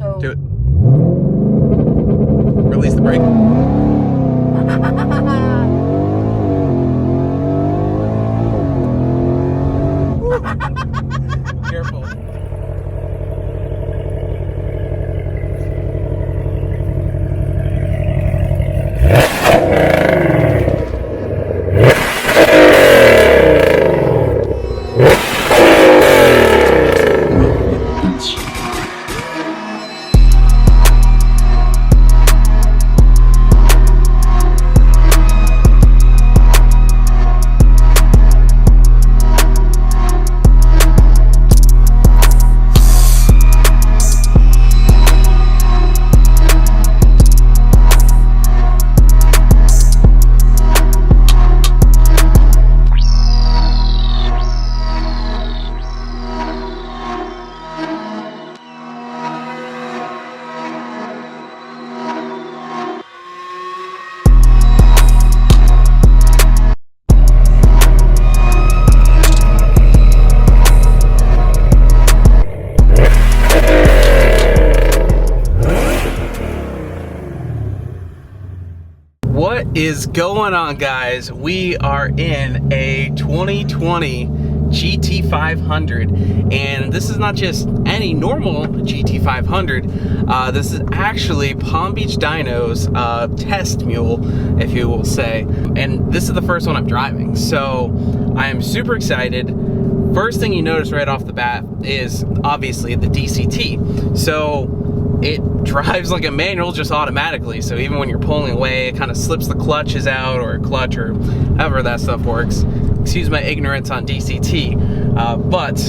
So do it. Release the brake. Careful. What is going on, guys? We are in a 2020 GT500, and this is not just any normal GT500. This is actually Palm Beach Dyno's test mule, if you will say, and this is the first one I'm driving, so I am super excited. First thing you notice right off the bat is obviously the DCT. So it drives like a manual just automatically, so even when you're pulling away, it kind of slips the clutches out, or clutch, or however that stuff works. Excuse my ignorance on DCT, but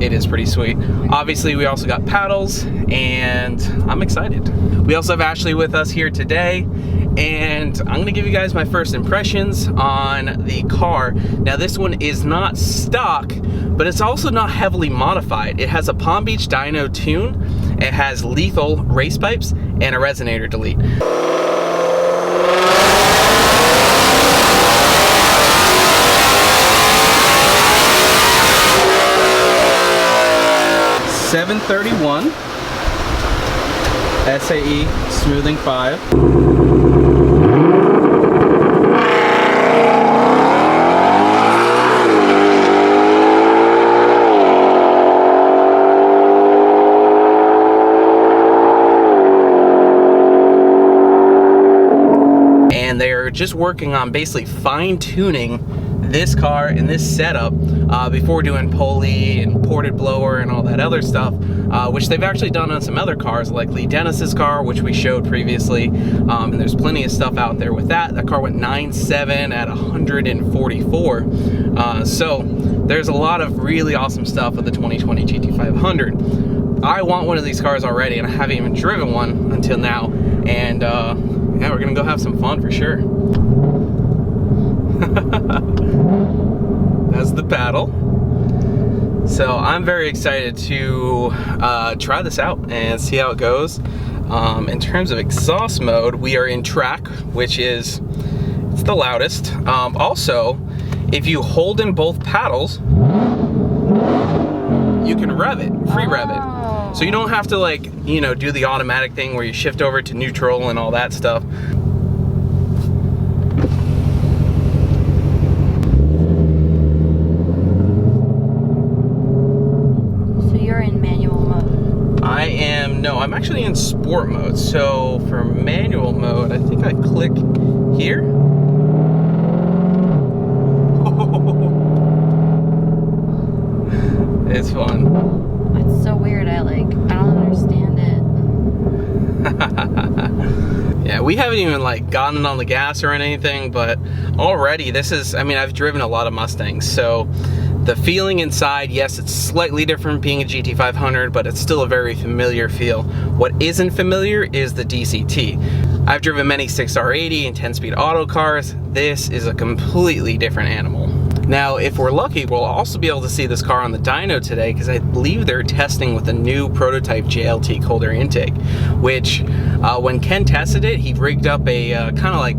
it is pretty sweet. Obviously, we also got paddles, and I'm excited. We also have Ashley with us here today, and I'm gonna give you guys my first impressions on the car. Now, this one is not stock, but it's also not heavily modified. It has a Palm Beach Dyno tune. It has lethal race pipes and a resonator delete. $731 SAE smoothing 5. And they're just working on basically fine-tuning this car and this setup before doing pulley and ported blower and all that other stuff, which they've actually done on some other cars, like Lee Dennis's car, which we showed previously. And there's plenty of stuff out there with that. That car went 9.7 at 144. So there's a lot of really awesome stuff with the 2020 GT500. I want one of these cars already, and I haven't even driven one until now. And yeah, we're gonna go have some fun for sure. That's the paddle. So I'm very excited to try this out and see how it goes. In terms of exhaust mode, we are in track, which is it's the loudest. Also, if you hold in both paddles, you can rev it, free rev it. So you don't have to, like, you know, do the automatic thing where you shift over to neutral and all that stuff. So you're in manual mode? I am, no, I'm actually in sport mode. So for manual mode, I think I click here. It's fun. It's so weird, I don't understand it. Yeah, we haven't even like gotten on the gas or anything, but already this is, I mean, I've driven a lot of Mustangs, so the feeling inside, yes, it's slightly different being a GT500, but it's still a very familiar feel. What isn't familiar is the DCT. I've driven many 6R80 and 10-speed auto cars. This is a completely different animal. Now, if we're lucky, we'll also be able to see this car on the dyno today, because I believe they're testing with a new prototype JLT cold air intake, which when Ken tested it, he rigged up a kind of like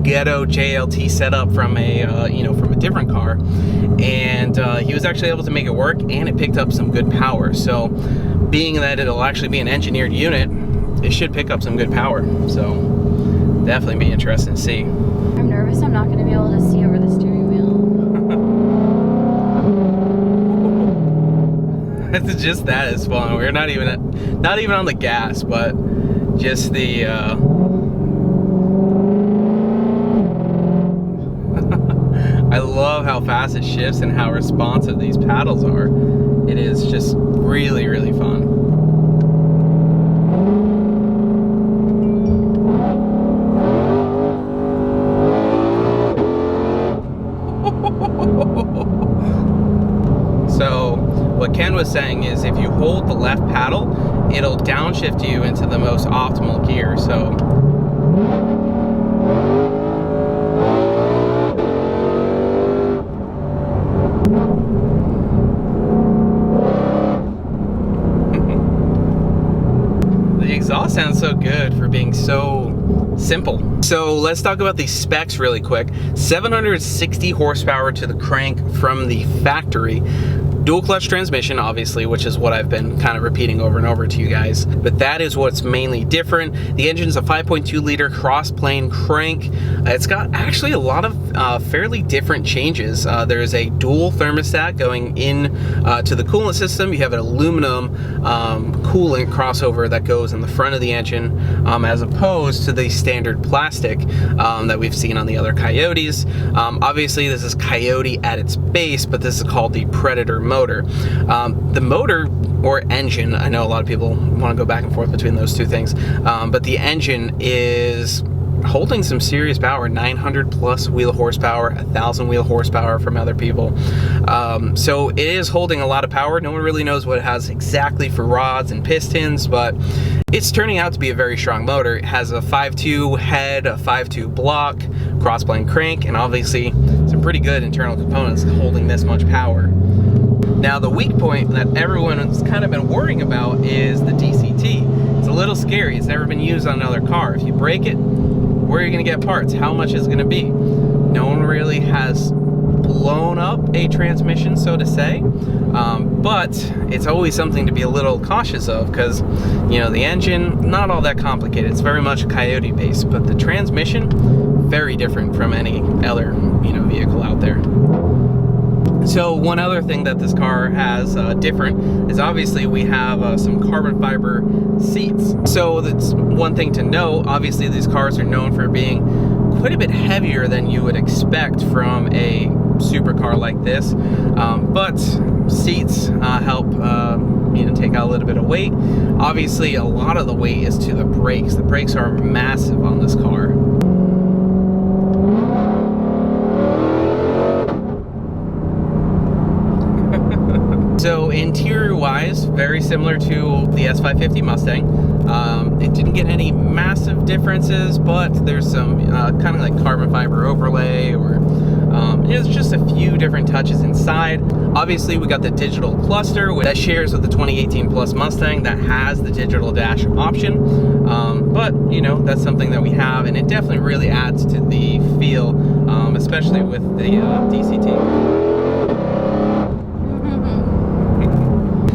ghetto JLT setup from a you know, from a different car, and he was actually able to make it work, and it picked up some good power. So being that it'll actually be an engineered unit, it should pick up some good power. So definitely be interesting to see. I'm nervous I'm not going to be able to see over the steering wheel. It's just that is fun. We're not even on the gas, but just the I love how fast it shifts and how responsive these paddles are. It is just really, really fun. So what Ken was saying is if you hold the left paddle, it'll downshift you into the most optimal gear. So the exhaust sounds so good for being so simple. So let's talk about the specs really quick. 760 horsepower to the crank from the factory. Dual clutch transmission, obviously, which is what I've been kind of repeating over and over to you guys, but that is what's mainly different. The engine's a 5.2 liter cross plane crank. It's got actually a lot of fairly different changes. There's a dual thermostat going in to the coolant system. You have an aluminum coolant crossover that goes in the front of the engine, as opposed to the standard plastic that we've seen on the other Coyotes. Obviously, this is Coyote at its base, but this is called the Predator motor. The motor or engine, I know a lot of people want to go back and forth between those two things, but the engine is holding some serious power, 900 plus wheel horsepower, 1,000 wheel horsepower from other people. So it is holding a lot of power. No one really knows what it has exactly for rods and pistons, but it's turning out to be a very strong motor. It has a 5.2 head, a 5.2 block, crossplane crank, and obviously some pretty good internal components holding this much power. Now the weak point that everyone has kind of been worrying about is the DCT. It's a little scary. It's never been used on another car. If you break it, where are you going to get parts? How much is it going to be? No one really has blown up a transmission, so to say, but it's always something to be a little cautious of because, you know, the engine, not all that complicated. It's very much Coyote based, but the transmission, very different from any other, you know, vehicle out there. So one other thing that this car has different is obviously we have some carbon fiber seats. So that's one thing to know. Obviously these cars are known for being quite a bit heavier than you would expect from a supercar like this, but seats help you know, take out a little bit of weight. Obviously a lot of the weight is to the brakes. The brakes are massive on this car. So interior-wise, very similar to the S550 Mustang. It didn't get any massive differences, but there's some kind of like carbon fiber overlay, or there's just a few different touches inside. Obviously, we got the digital cluster that shares with the 2018 Plus Mustang that has the digital dash option. But you know, that's something that we have, and it definitely really adds to the feel, especially with the DCT.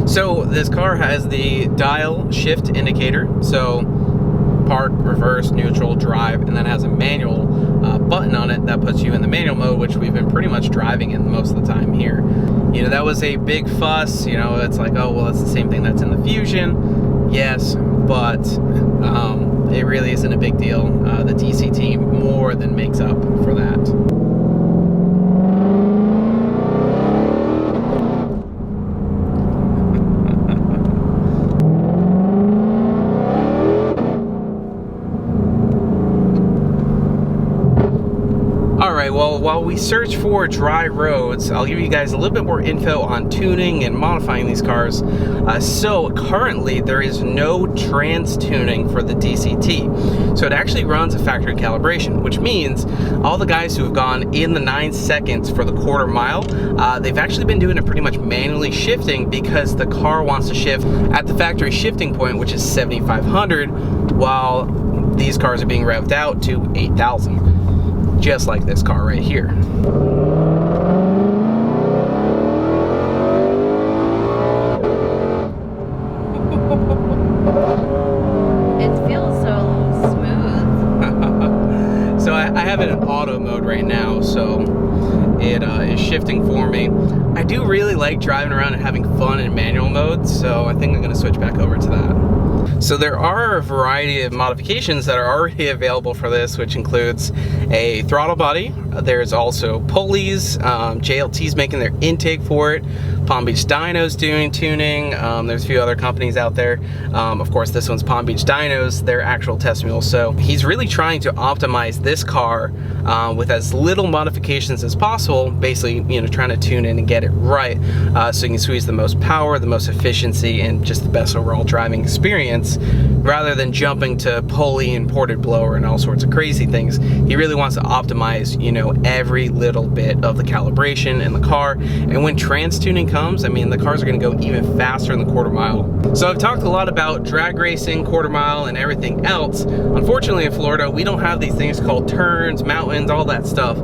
So this car has the dial shift indicator, so park, reverse, neutral, drive, and then has a manual button on it that puts you in the manual mode, which we've been pretty much driving in most of the time here. You know, that was a big fuss. You know, it's like, oh, well, it's the same thing that's in the Fusion. Yes, but it really isn't a big deal. The DCT more than makes up for that. Well, while we search for dry roads, I'll give you guys a little bit more info on tuning and modifying these cars. So currently there is no trans tuning for the DCT. So it actually runs a factory calibration, which means all the guys who have gone in the 9 seconds for the quarter mile, they've actually been doing it pretty much manually shifting because the car wants to shift at the factory shifting point, which is 7,500, while these cars are being revved out to 8,000. Just like this car right here. have it in auto mode right now, so it is shifting for me. I do really like driving around and having fun in manual mode, so I think I'm going to switch back over to that. So there are a variety of modifications that are already available for this, which includes a throttle body. There's also pulleys. JLT's making their intake for it. Palm Beach Dyno's doing tuning. There's a few other companies out there. Of course, this one's Palm Beach Dyno's, their actual test mule. So he's really trying to optimize this car with as little modifications as possible, basically, you know, trying to tune in and get it right, so you can squeeze the most power, the most efficiency, and just the best overall driving experience, rather than jumping to pulley and ported blower and all sorts of crazy things. He really wants to optimize, you know, every little bit of the calibration in the car. And when trans tuning comes, I mean, the cars are going to go even faster in the quarter mile. So I've talked a lot about drag racing, quarter mile, and everything else. Unfortunately, in Florida, we don't have these things called turns, mountains, all that stuff.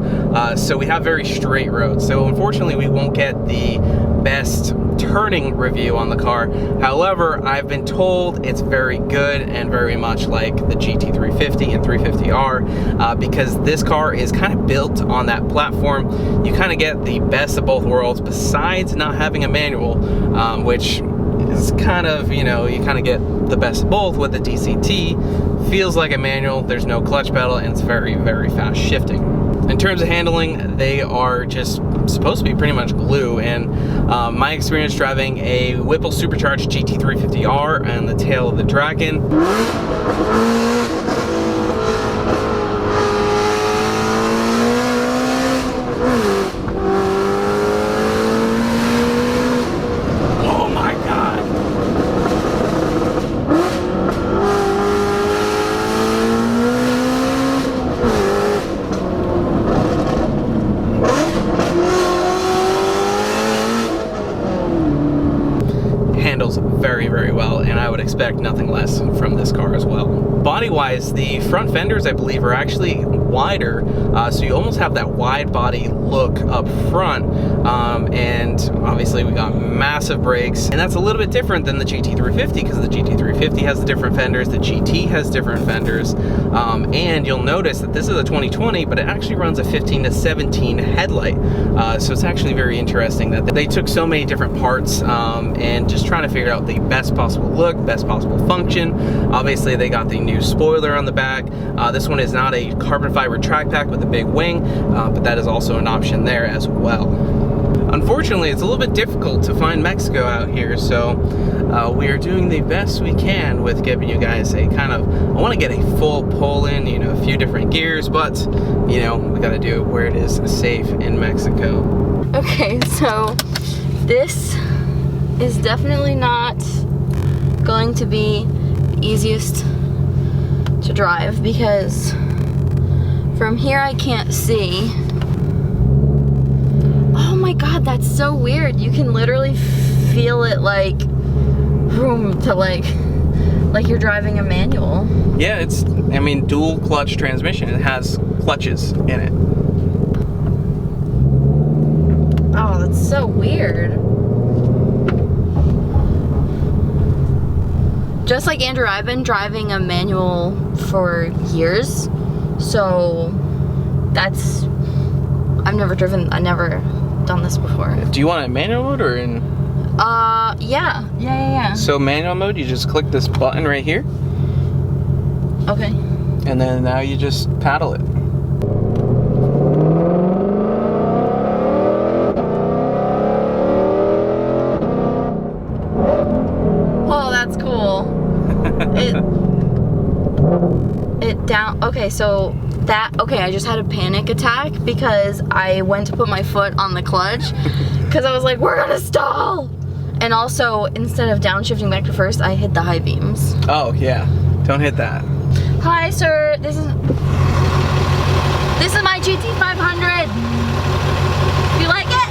So we have very straight roads. So unfortunately, we won't get the best turning review on the car. However, I've been told it's very good and very much like the GT350 and 350R, because this car is kind of built on that platform. You kind of get the best of both worlds, besides not having a manual, which is kind of, you know, you kind of get the best of both with the DCT. Feels like a manual, there's no clutch pedal, and it's very, very fast shifting. In terms of handling, they are just supposed to be pretty much glue, and my experience driving a Whipple supercharged GT350R and the tail of the Dragon, oh my god. Handles very, very well, and I would expect nothing less from this car as well. Body-wise, the front fenders, I believe, are actually wider, so you almost have that wide body look up front, and obviously we got massive brakes, and that's a little bit different than the GT350, because the GT350 has the different fenders, the GT has different fenders, and you'll notice that this is a 2020, but it actually runs a 15 to 17 headlight, so it's actually very interesting that they took so many different parts and just trying to figure out the best possible look, best possible function. Obviously, they got the new spoiler on the back. This one is not a carbon fiber track pack with a big wing, but that is also an option there as well. Unfortunately, it's a little bit difficult to find Mexico out here, so we are doing the best we can with giving you guys a kind of, I want to get a full pull in, you know, a few different gears, but, you know, we got to do it where it is safe in Mexico. Okay, so this is definitely not going to be the easiest to drive, because from here I can't see. Oh my god, that's so weird. You can literally feel it like room to like you're driving a manual. Yeah, it's, I mean, dual clutch transmission. It has clutches in it. Oh, that's so weird. Just like Andrew, I've been driving a manual for years, so that's, I've never done this before. Do you want it in manual mode or in? Yeah. So manual mode, you just click this button right here. Okay. And then now you just paddle it. Oh, that's cool. It down, okay, so that, okay, I just had a panic attack because I went to put my foot on the clutch because I was like, we're gonna stall. And also, instead of downshifting back to first, I hit the high beams. Oh, yeah. Don't hit that. Hi, sir. This is my GT500. You like it?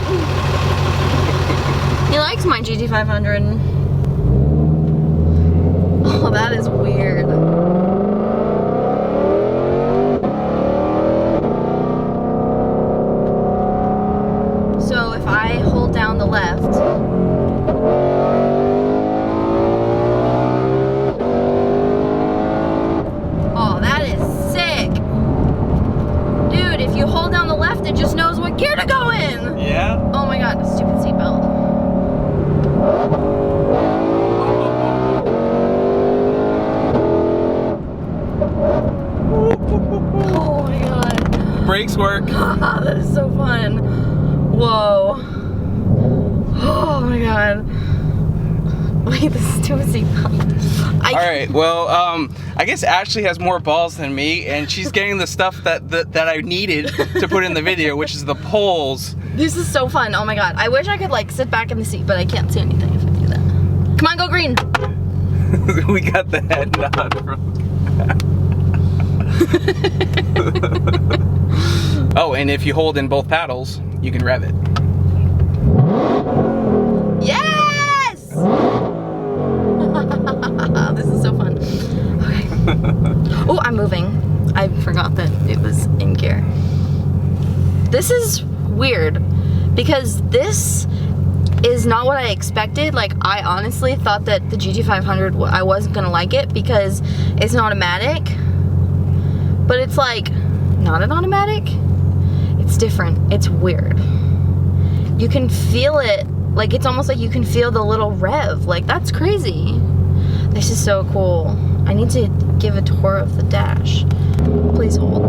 He likes my GT500. Oh, that is weird. So if I hold down the left, oh, that is sick. Dude, brakes work. That is so fun. Whoa. Oh my god. Wait, this is too easy. Alright, well, I guess Ashley has more balls than me, and she's getting the stuff that I needed to put in the video, which is the poles. This is so fun. Oh my god. I wish I could like sit back in the seat, but I can't see anything if I do that. Come on, go green. We got the head nod from Oh, and if you hold in both paddles, you can rev it. Yes! This is so fun. Okay. Oh, I'm moving. I forgot that it was in gear. This is weird because this is not what I expected. Like, I honestly thought that the GT500, I wasn't gonna like it because it's an automatic. But it's like, not an automatic. It's different. It's weird. You can feel it. Like, it's almost like you can feel the little rev. Like, that's crazy. This is so cool. I need to give a tour of the dash. Please hold.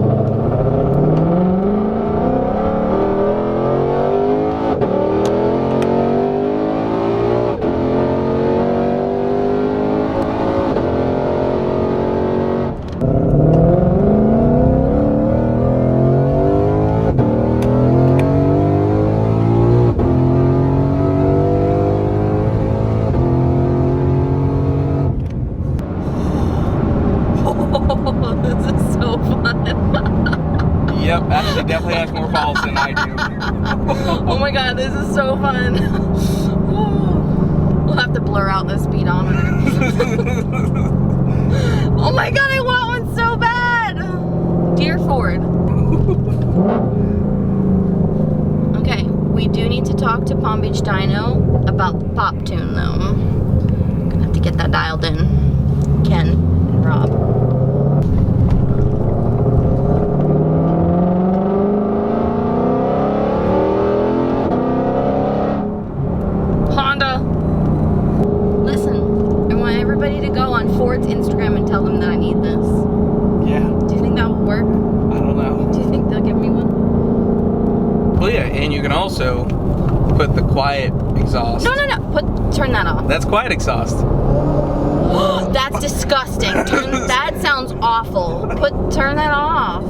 This is so fun. Yep, Ashley definitely has more balls than I do. Oh my god, this is so fun. We'll have to blur out the speedometer. Oh my god, I want one so bad. Dear Ford. Okay, we do need to talk to Palm Beach Dyno about the pop tune though. I'm gonna have to get that dialed in. Ken and Rob. Ford's Instagram and tell them that I need this. Yeah. Do you think that will work? I don't know. Do you think they'll give me one? Well, yeah, and you can also put the quiet exhaust. No. Turn that off. That's quiet exhaust. That's disgusting. That sounds awful. Turn that off.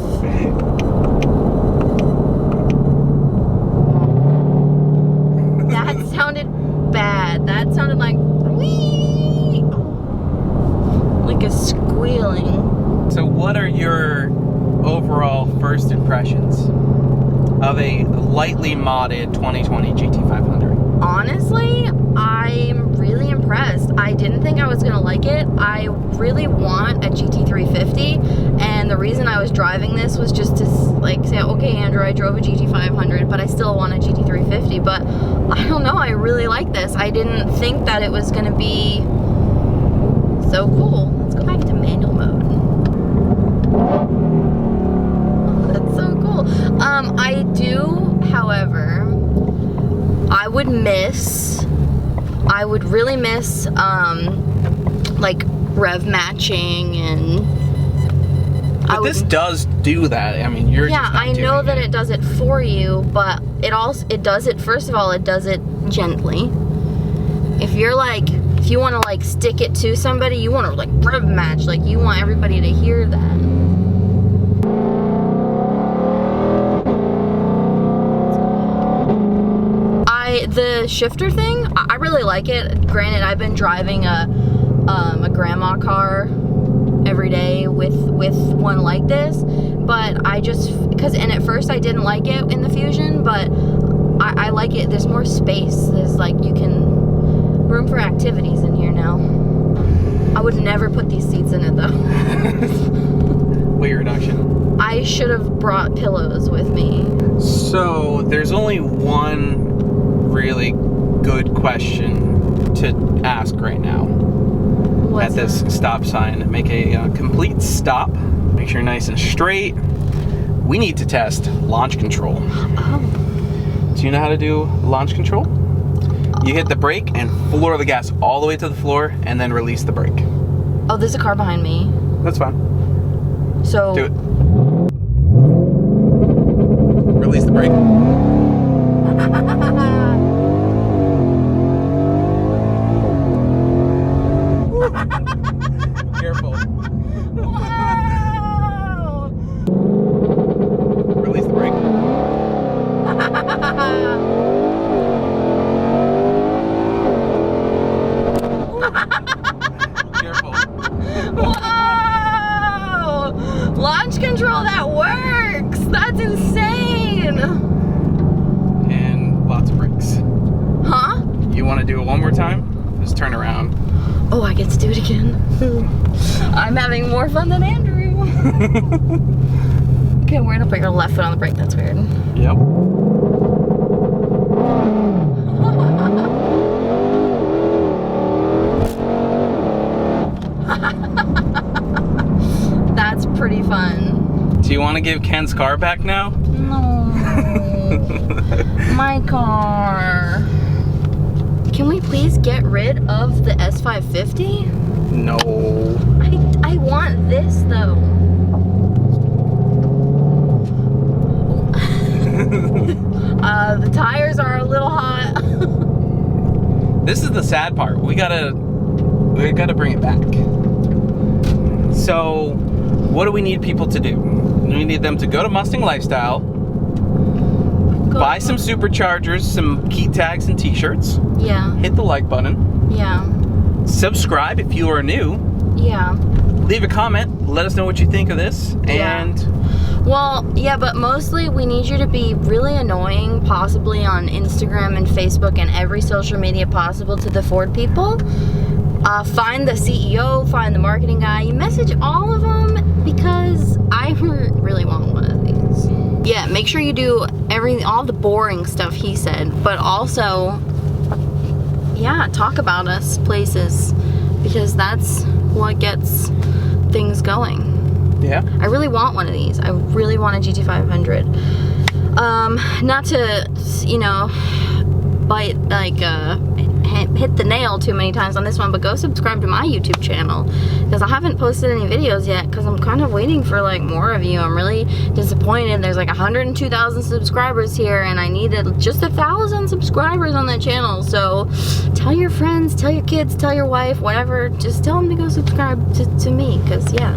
That sounded bad. That sounded like a squealing. So what are your overall first impressions of a lightly modded 2020 GT500? Honestly, I'm really impressed. I didn't think I was gonna like it. I really want a GT350, and the reason I was driving this was just to like say, okay, Andrew, I drove a GT500, but I still want a GT350. But I don't know, I really like this. I didn't think that it was gonna be so cool. Let's go back to manual mode. Oh, that's so cool. I do, however, I would really miss, like, rev matching and... But this does do that. I mean, you're yeah, I know that it does it for you, but it does it, first of all, it does it gently. If you're like, if you want to like stick it to somebody, you want to like rev match, like you want everybody to hear that. The shifter thing, I really like it. Granted, I've been driving a grandma car every day with one like this, but and at first I didn't like it in the Fusion, but I like it. There's more space. There's like, room for activities in here now. I would never put these seats in it though. Weight reduction. I should have brought pillows with me. So there's only one really good question to ask right now. What's at this that? stop sign. Make a complete stop. Make sure you're nice and straight. We need to test launch control. Oh. Do you know how to do launch control? You hit the brake and floor the gas all the way to the floor and then release the brake. Oh, there's a car behind me. That's fine. So Do it. brake. Careful. Wow! Release the brake. Careful. Wow! Launch control that works! That's insane! And lots of brakes. Huh? You want to do it one more time? Just turn around. Oh, I get to do it again. I'm having more fun than Andrew. Okay, we're gonna put your left foot on the brake. That's weird. Yep. That's pretty fun. Do you want to give Ken's car back now? No. My car. Can we please get rid of the S550? No. I want this though. The tires are a little hot. This is the sad part. We gotta bring it back. So, what do we need people to do? We need them to go to Mustang Lifestyle, buy some superchargers, some key tags and t-shirts, Yeah, hit the like button, yeah, subscribe if you are new, yeah. leave a comment, let us know what you think of this, Yeah. and Well, yeah, but mostly we need you to be really annoying, possibly on Instagram and Facebook and every social media possible to the Ford people. Find the CEO, find the marketing guy. You message all of them because I really want one of these. Yeah, make sure you do all the boring stuff he said, but also, yeah, talk about us places because that's what gets things going. yeah. I really want one of these. I really want a GT500. Not to, you know, hit the nail too many times on this one, but go subscribe to my YouTube channel because I haven't posted any videos yet because I'm kind of waiting for like more of you. I'm really disappointed. There's like 102,000 subscribers here and I needed just 1,000 subscribers on that channel. So tell your friends, tell your kids, tell your wife, whatever, just tell them to go subscribe to me because yeah.